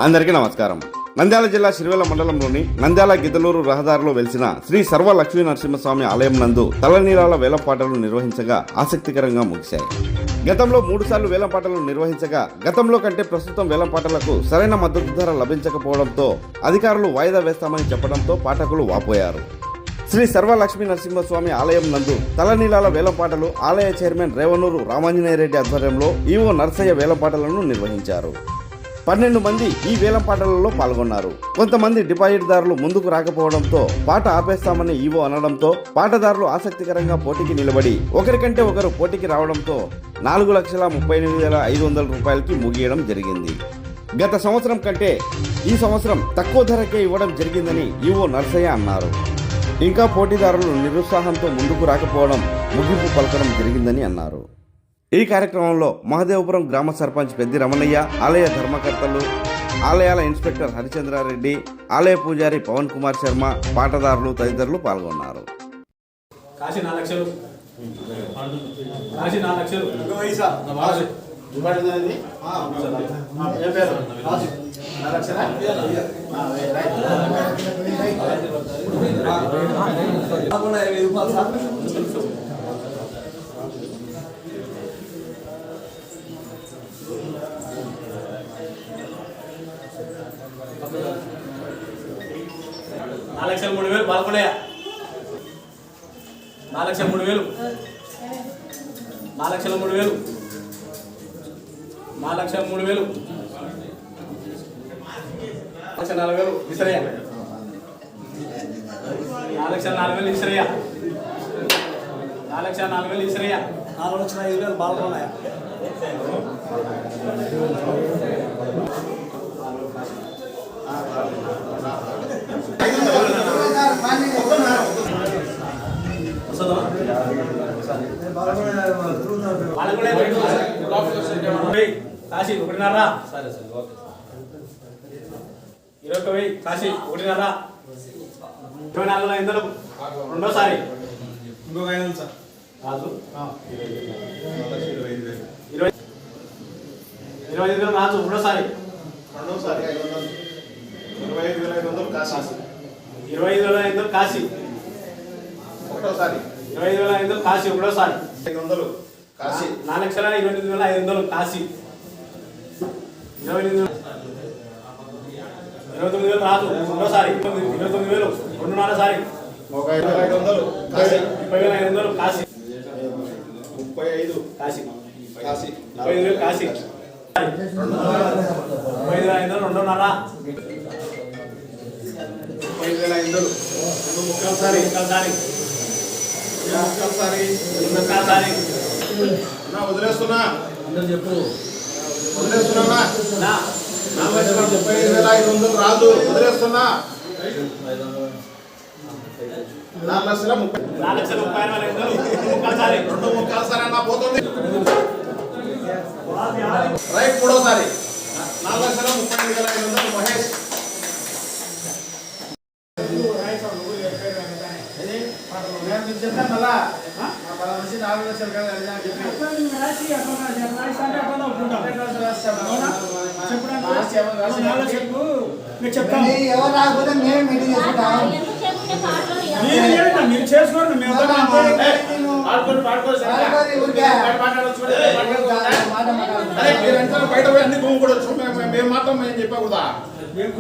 అందరికీ నమస్కారం. నంద్యాల జిల్లా శిర్వేల మండలంలోని నంద్యాల గిద్దలూరు రహదారిలో వెలిసిన శ్రీ సర్వ లక్ష్మీ నరసింహస్వామి ఆలయం నందు తలనీలాల వేలంపాటలు నిర్వహించగా ఆసక్తికరంగా ముగిశాయి. గతంలో 3 సార్లు వేలంపాటలు నిర్వహించగా గతంలో కంటే ప్రస్తుతం వేలంపాటలకు సరైన మద్దతు ధర లభించకపోవడంతో అధికారులు వాయిదా వేస్తామని చెప్పడంతో పాఠకులు వాపోయారు. శ్రీ సర్వ లక్ష్మీ నరసింహస్వామి ఆలయం నందు తలనీలాల వేలంపాటలు ఆలయ చైర్మన్ రేవనూరు రామాంజనేయరెడ్డి ఆధ్వర్యంలో ఈవో నర్సయ్య వేలంపాటలను నిర్వహించారు. 12 మంది ఈ వేలంపాటలలో పాల్గొన్నారు. కొంతమంది డిపాజిట్దారులు ముందుకు రాకపోవడంతో పాట ఆపేస్తామని ఈవో అనడంతో పాటదారులు ఆసక్తికరంగా పోటీకి నిలబడి ఒకరికంటే ఒకరు పోటీకి రావడంతో 4,38,500 రూపాయలకి ముగియడం జరిగింది. గత సంవత్సరం కంటే ఈ సంవత్సరం తక్కువ ధరకే ఇవ్వడం జరిగిందని ఈవో నర్సయ్య అన్నారు. ఇంకా పోటీదారులు నిరుత్సాహంతో ముందుకు రాకపోవడం ముగింపు పలకడం జరిగిందని అన్నారు. ఈ కార్యక్రమంలో మహదేవపురం గ్రామ సర్పంచ్ పెద్ది రమణయ్య, ఆలయ ధర్మకర్తలు, ఆలయాల ఇన్స్పెక్టర్ హరిచంద్రారెడ్డి, ఆలయ పూజారి పవన్ కుమార్ శర్మ, పాటదారులు తదితరులు పాల్గొన్నారు. నాలుగు 3,000 బాల్కొండయ్య 4,03,000 4,03,000 4,03,000 4,40,000 విసరయ్య 4,40,000 విసరయ్య 4,40,000 విసరయ్య 4,05,000 బాల్కొండయ్య కాశీ 1.5 20,000 కాశీ 1.5 24,500 రెండోసారి ఇంకొక 500 సార్ రాజు 25,000 రాజు రెండోసారి 25,500 కాశీ 25,500 కాశీ ఒకటోసారి 25,500 కాశీ ఒకటోసారి 500 కాశీ 4,28,500 కాశీ 29,000 రాజు రెండోసారి 29,000 రెండున్నరసారి 35,500 కాశీ 30,500 కాశీ 35 కాశీ కాశీ 35,000 కాశీ 35,500 రెండున్నర 35,500 ముక్కల్సారి వదిలేస్తున్నా అందరూ చెప్పు వదిలేస్తున్నా 35,500 రాదు వదిలేస్తున్నా 4,30,500 ముక్కల్సారి అన్న పోతుంది రైట్ మూడోసారి 4,35,500 మహేష్ చెప్తాను మళ్ళా నుంచి 4,00,000 ఎవరు రాకపోతే మేమే మీటింగ్ చేసుకుంటాం. మీరు చేసుకోండి బయట పోయి అన్ని గుమ్ముకోవచ్చు. మేము మాత్రం మేము చెప్పకూడదా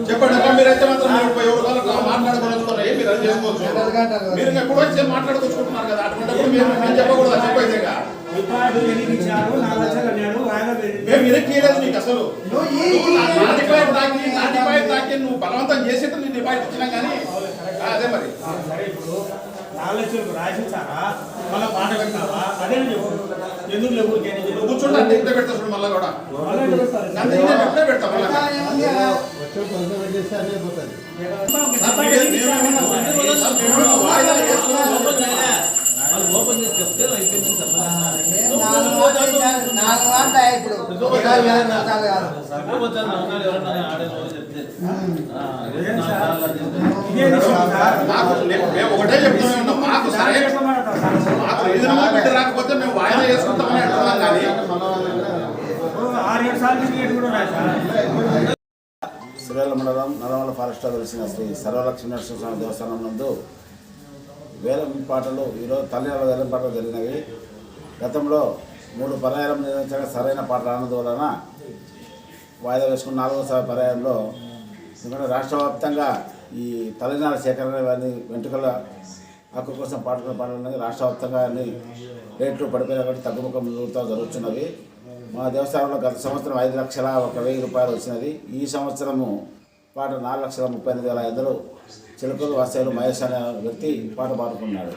చెప్పండి. మీరైతే మాత్రం ఎవరు మాట్లాడుకోవచ్చు మీరు అది చేసుకోవచ్చు. మీరు ఎప్పుడు వచ్చి మాట్లాడుకొచ్చుకుంటున్నారు కదా అటువంటిప్పుడు మేము చెప్పకూడదా చెప్పైతే మేము ఇరక్కియలేదు నీకు అసలు డిపాజిట్ తాకి నువ్వు బలవంతం చేసేట్టు నీ డిపాజిట్ ఇచ్చినా కానీ అదే మరి 4,00,000 రాసిస్తారా మళ్ళీ పాట పెట్టావా అదే ఎందుకు లేవు కూర్చోండి అంటే ఇంత పెడతా చూడు మళ్ళీ కూడా ఎప్పుడే పెడతా ఓపెన్ చేసి చెప్తే అయిపోయింది ఒకటే చెప్తున్నాం మాకు రాకపోతే మేము వాయిదా చేసుకుంటామని అంటున్నాం కానీ 6-7 సార్లు సిరివెల్ల మండలం నల్లమల ఫారెస్ట్లో వెలిసిన శ్రీ సర్వలక్ష్మీ నరసింహస్వామి దేవస్థానం నందు వేలం పాటలు ఈరోజు తల్లినాళ్ళ వేలం పాటలు జరిగినవి. గతంలో 3 పర్యాయం నిర్వహించగా సరైన పాట రానందువలన వాయిదా వేసుకున్న 4వ పర్యాయంలో ఎందుకంటే రాష్ట్ర వ్యాప్తంగా ఈ తల్లినాళ్ళ సేకరణ వారిని వెంట్రుకల హక్కు కోసం పాటలు రాష్ట్ర వ్యాప్తంగా అన్ని రేట్లు పడిపోయిన కాబట్టి తగ్గుముఖం జరుగుతున్నవి. మా దేవస్థానంలో గత సంవత్సరం 5,01,000 రూపాయలు వచ్చినది. ఈ సంవత్సరము పాట 4,38,500 చిలుకలు వాస్తవులు మహేష్ అనే వ్యక్తి పాట పాడుకున్నాడు.